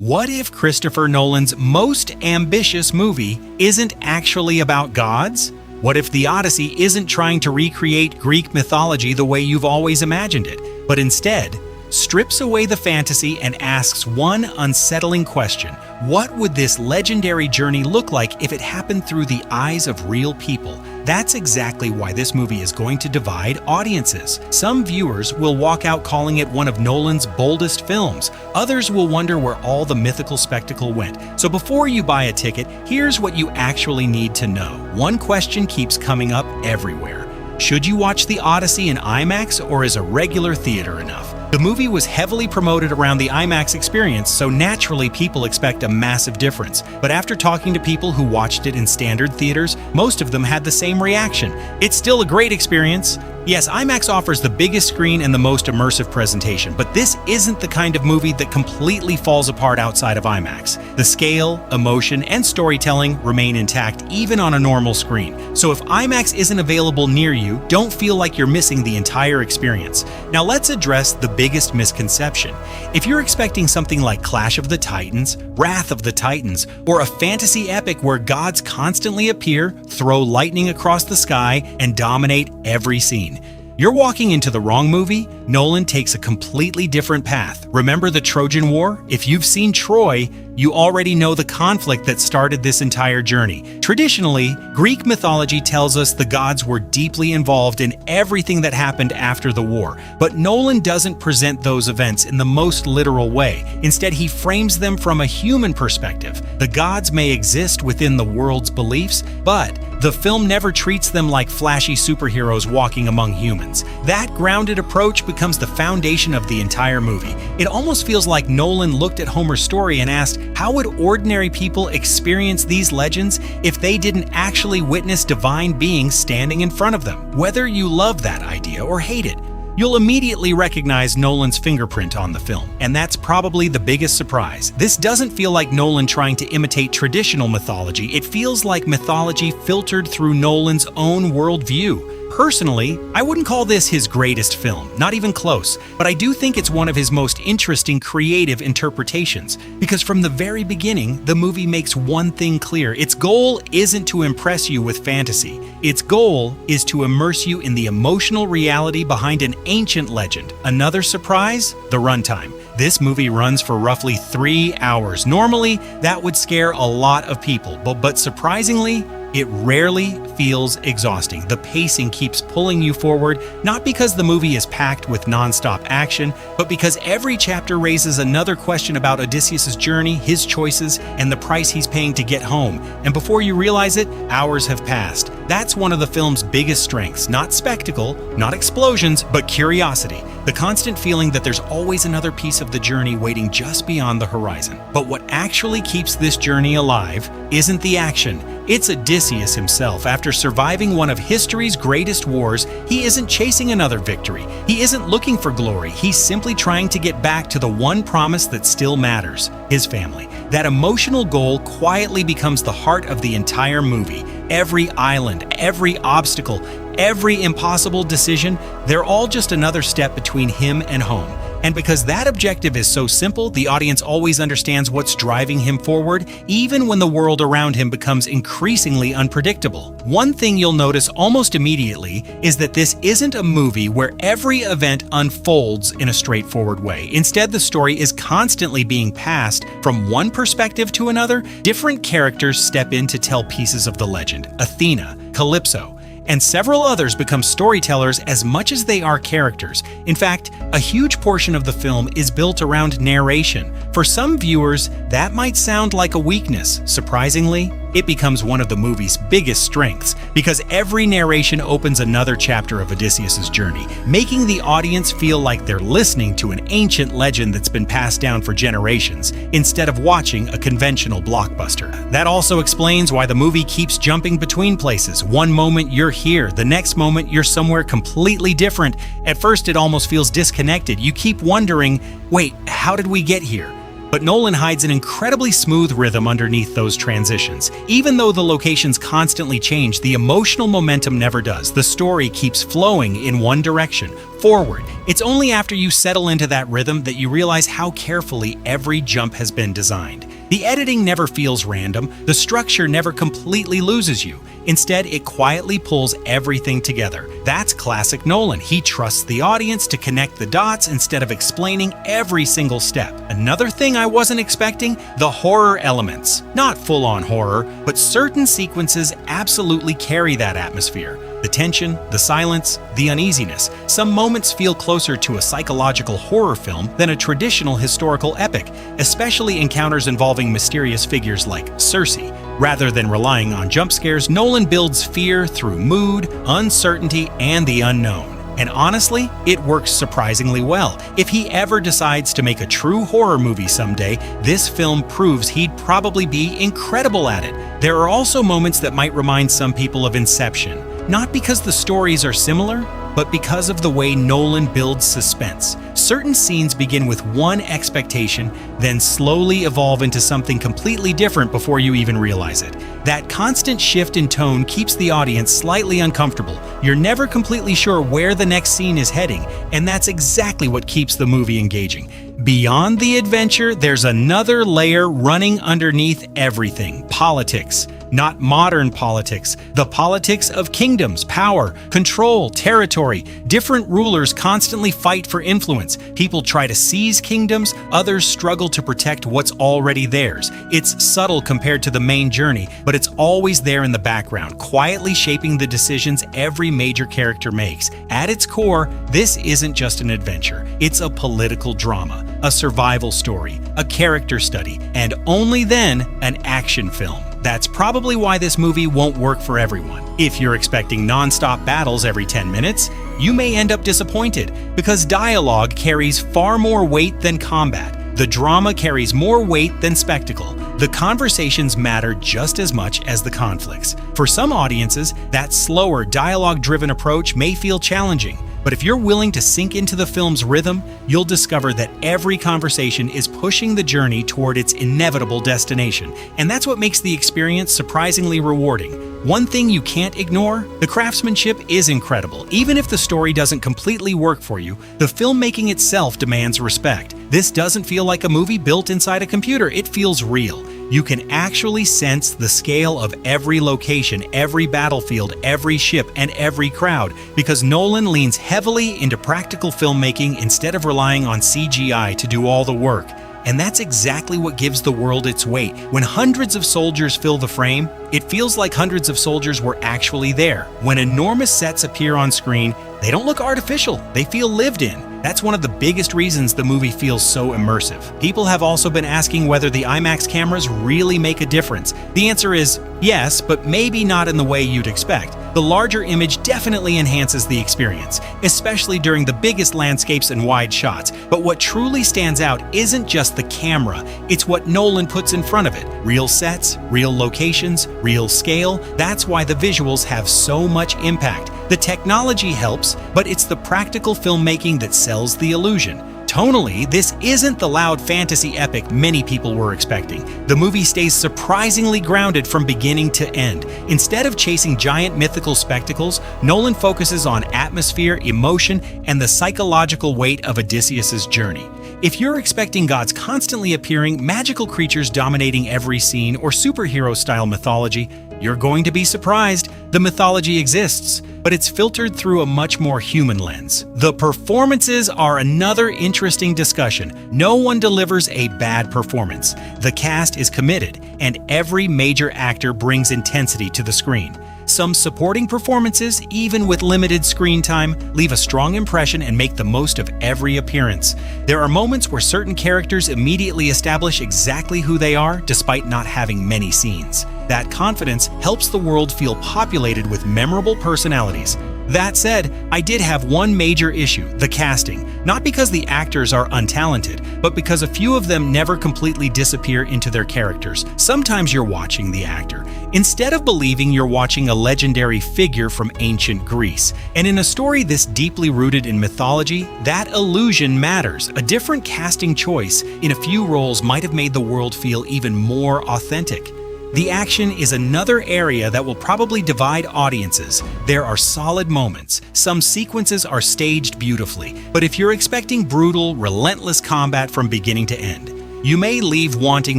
What if Christopher Nolan's most ambitious movie isn't actually about gods? What if The Odyssey isn't trying to recreate Greek mythology the way you've always imagined it, but instead strips away the fantasy and asks one unsettling question: what would this legendary journey look like if it happened through the eyes of real people? That's exactly why this movie is going to divide audiences. Some viewers will walk out calling it one of Nolan's boldest films. Others will wonder where all the mythical spectacle went. So before you buy a ticket, here's what you actually need to know. One question keeps coming up everywhere. Should you watch The Odyssey in IMAX, or is a regular theater enough? The movie was heavily promoted around the IMAX experience, so naturally people expect a massive difference. But after talking to people who watched it in standard theaters, most of them had the same reaction. It's still a great experience. Yes, IMAX offers the biggest screen and the most immersive presentation, but this isn't the kind of movie that completely falls apart outside of IMAX. The scale, emotion, and storytelling remain intact even on a normal screen. So if IMAX isn't available near you, don't feel like you're missing the entire experience. Now let's address the biggest misconception. If you're expecting something like Clash of the Titans, Wrath of the Titans, or a fantasy epic where gods constantly appear, throw lightning across the sky, and dominate every scene, you're walking into the wrong movie. Nolan takes a completely different path. Remember the Trojan War? If you've seen Troy, you already know the conflict that started this entire journey. Traditionally, Greek mythology tells us the gods were deeply involved in everything that happened after the war. But Nolan doesn't present those events in the most literal way. Instead, he frames them from a human perspective. The gods may exist within the world's beliefs, but the film never treats them like flashy superheroes walking among humans. That grounded approach becomes the foundation of the entire movie. It almost feels like Nolan looked at Homer's story and asked, how would ordinary people experience these legends if they didn't actually witness divine beings standing in front of them? Whether you love that idea or hate it, you'll immediately recognize Nolan's fingerprint on the film, and that's probably the biggest surprise. This doesn't feel like Nolan trying to imitate traditional mythology. It feels like mythology filtered through Nolan's own worldview. Personally, I wouldn't call this his greatest film, not even close, but I do think it's one of his most interesting creative interpretations, because from the very beginning, the movie makes one thing clear. Its goal isn't to impress you with fantasy. Its goal is to immerse you in the emotional reality behind an ancient legend. Another surprise? The runtime. This movie runs for roughly 3 hours. Normally, that would scare a lot of people, but surprisingly, it rarely feels exhausting. The pacing keeps pulling you forward, not because the movie is packed with non-stop action, but because every chapter raises another question about Odysseus' journey, his choices, and the price he's paying to get home. And before you realize it, hours have passed. That's one of the film's biggest strengths. Not spectacle, not explosions, but curiosity. The constant feeling that there's always another piece of the journey waiting just beyond the horizon. But what actually keeps this journey alive isn't the action. It's Odysseus himself. After surviving one of history's greatest wars, he isn't chasing another victory. He isn't looking for glory. He's simply trying to get back to the one promise that still matters: his family. That emotional goal quietly becomes the heart of the entire movie. Every island, every obstacle, every impossible decision, they're all just another step between him and home. And because that objective is so simple, the audience always understands what's driving him forward, even when the world around him becomes increasingly unpredictable. One thing you'll notice almost immediately is that this isn't a movie where every event unfolds in a straightforward way. Instead, the story is constantly being passed from one perspective to another. Different characters step in to tell pieces of the legend. Athena, Calypso, and several others become storytellers as much as they are characters. In fact, a huge portion of the film is built around narration. For some viewers, that might sound like a weakness. Surprisingly, it becomes one of the movie's biggest strengths, because every narration opens another chapter of Odysseus' journey, making the audience feel like they're listening to an ancient legend that's been passed down for generations, instead of watching a conventional blockbuster. That also explains why the movie keeps jumping between places. One moment you're here, the next moment you're somewhere completely different. At first, it almost feels disconnected. You keep wondering, wait, how did we get here? But Nolan hides an incredibly smooth rhythm underneath those transitions. Even though the locations constantly change, the emotional momentum never does. The story keeps flowing in one direction, forward. It's only after you settle into that rhythm that you realize how carefully every jump has been designed. The editing never feels random, the structure never completely loses you. Instead, it quietly pulls everything together. That's classic Nolan. He trusts the audience to connect the dots instead of explaining every single step. Another thing I wasn't expecting, the horror elements. Not full-on horror, but certain sequences absolutely carry that atmosphere. The tension, the silence, the uneasiness. Some moments feel closer to a psychological horror film than a traditional historical epic, especially encounters involving mysterious figures like Circe. Rather than relying on jump scares, Nolan builds fear through mood, uncertainty, and the unknown. And honestly, it works surprisingly well. If he ever decides to make a true horror movie someday, this film proves he'd probably be incredible at it. There are also moments that might remind some people of Inception. Not because the stories are similar, but because of the way Nolan builds suspense. Certain scenes begin with one expectation, then slowly evolve into something completely different before you even realize it. That constant shift in tone keeps the audience slightly uncomfortable. You're never completely sure where the next scene is heading, and that's exactly what keeps the movie engaging. Beyond the adventure, there's another layer running underneath everything: politics. Not modern politics, the politics of kingdoms, power, control, territory. Different rulers constantly fight for influence. People try to seize kingdoms, others struggle to protect what's already theirs. It's subtle compared to the main journey, but it's always there in the background, quietly shaping the decisions every major character makes. At its core, this isn't just an adventure. It's a political drama, a survival story, a character study, and only then, an action film. That's probably why this movie won't work for everyone. If you're expecting non-stop battles every 10 minutes, you may end up disappointed because dialogue carries far more weight than combat. The drama carries more weight than spectacle. The conversations matter just as much as the conflicts. For some audiences, that slower, dialogue-driven approach may feel challenging. But if you're willing to sink into the film's rhythm, you'll discover that every conversation is pushing the journey toward its inevitable destination. And that's what makes the experience surprisingly rewarding. One thing you can't ignore, the craftsmanship is incredible. Even if the story doesn't completely work for you, the filmmaking itself demands respect. This doesn't feel like a movie built inside a computer, it feels real. You can actually sense the scale of every location, every battlefield, every ship, and every crowd, because Nolan leans heavily into practical filmmaking instead of relying on CGI to do all the work. And that's exactly what gives the world its weight. When hundreds of soldiers fill the frame, it feels like hundreds of soldiers were actually there. When enormous sets appear on screen, they don't look artificial, they feel lived in. That's one of the biggest reasons the movie feels so immersive. People have also been asking whether the IMAX cameras really make a difference. The answer is yes, but maybe not in the way you'd expect. The larger image definitely enhances the experience, especially during the biggest landscapes and wide shots. But what truly stands out isn't just the camera, it's what Nolan puts in front of it. Real sets, real locations, real scale. That's why the visuals have so much impact. The technology helps, but it's the practical filmmaking that sells the illusion. Tonally, this isn't the loud fantasy epic many people were expecting. The movie stays surprisingly grounded from beginning to end. Instead of chasing giant mythical spectacles, Nolan focuses on atmosphere, emotion, and the psychological weight of Odysseus' journey. If you're expecting gods constantly appearing, magical creatures dominating every scene, or superhero-style mythology, you're going to be surprised. The mythology exists, but it's filtered through a much more human lens. The performances are another interesting discussion. No one delivers a bad performance. The cast is committed, and every major actor brings intensity to the screen. Some supporting performances, even with limited screen time, leave a strong impression and make the most of every appearance. There are moments where certain characters immediately establish exactly who they are, despite not having many scenes. That confidence helps the world feel populated with memorable personalities. That said, I did have one major issue: the casting. Not because the actors are untalented, but because a few of them never completely disappear into their characters. Sometimes you're watching the actor, instead of believing you're watching a legendary figure from ancient Greece. And in a story this deeply rooted in mythology, that illusion matters. A different casting choice in a few roles might have made the world feel even more authentic. The action is another area that will probably divide audiences. There are solid moments. Some sequences are staged beautifully, but if you're expecting brutal, relentless combat from beginning to end, you may leave wanting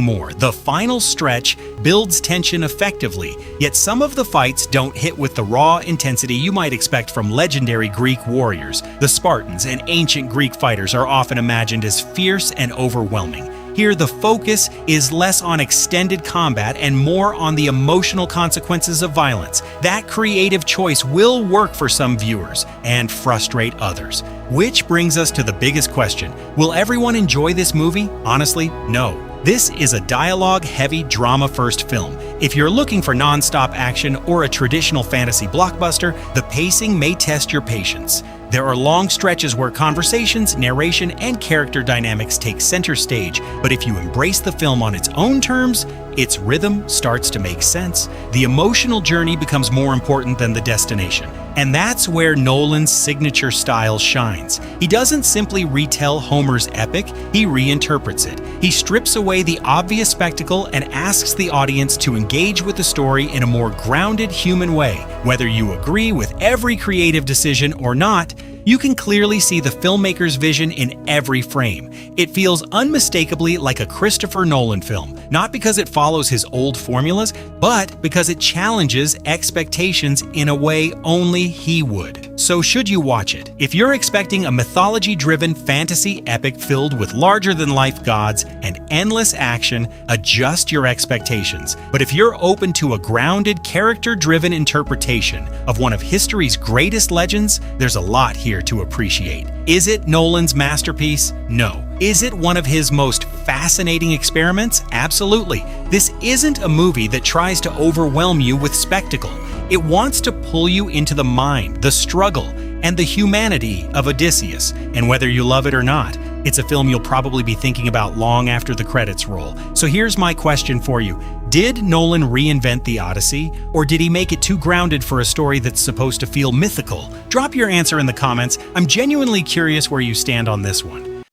more. The final stretch builds tension effectively, yet some of the fights don't hit with the raw intensity you might expect from legendary Greek warriors. The Spartans and ancient Greek fighters are often imagined as fierce and overwhelming. Here, the focus is less on extended combat and more on the emotional consequences of violence. That creative choice will work for some viewers and frustrate others. Which brings us to the biggest question: will everyone enjoy this movie? Honestly, no. This is a dialogue-heavy, drama-first film. If you're looking for non-stop action or a traditional fantasy blockbuster, the pacing may test your patience. There are long stretches where conversations, narration, and character dynamics take center stage, but if you embrace the film on its own terms, its rhythm starts to make sense. The emotional journey becomes more important than the destination. And that's where Nolan's signature style shines. He doesn't simply retell Homer's epic, he reinterprets it. He strips away the obvious spectacle and asks the audience to engage with the story in a more grounded human way. Whether you agree with every creative decision or not, you can clearly see the filmmaker's vision in every frame. It feels unmistakably like a Christopher Nolan film, not because it follows his old formulas, but because it challenges expectations in a way only he would. So should you watch it? If you're expecting a mythology-driven fantasy epic filled with larger-than-life gods and endless action, adjust your expectations. But if you're open to a grounded, character-driven interpretation of one of history's greatest legends, there's a lot here to appreciate. Is it Nolan's masterpiece? No. Is it one of his most fascinating experiments? Absolutely. This isn't a movie that tries to overwhelm you with spectacle. It wants to pull you into the mind, the struggle, and the humanity of Odysseus. And whether you love it or not, it's a film you'll probably be thinking about long after the credits roll. So here's my question for you. Did Nolan reinvent the Odyssey, or did he make it too grounded for a story that's supposed to feel mythical? Drop your answer in the comments. I'm genuinely curious where you stand on this one.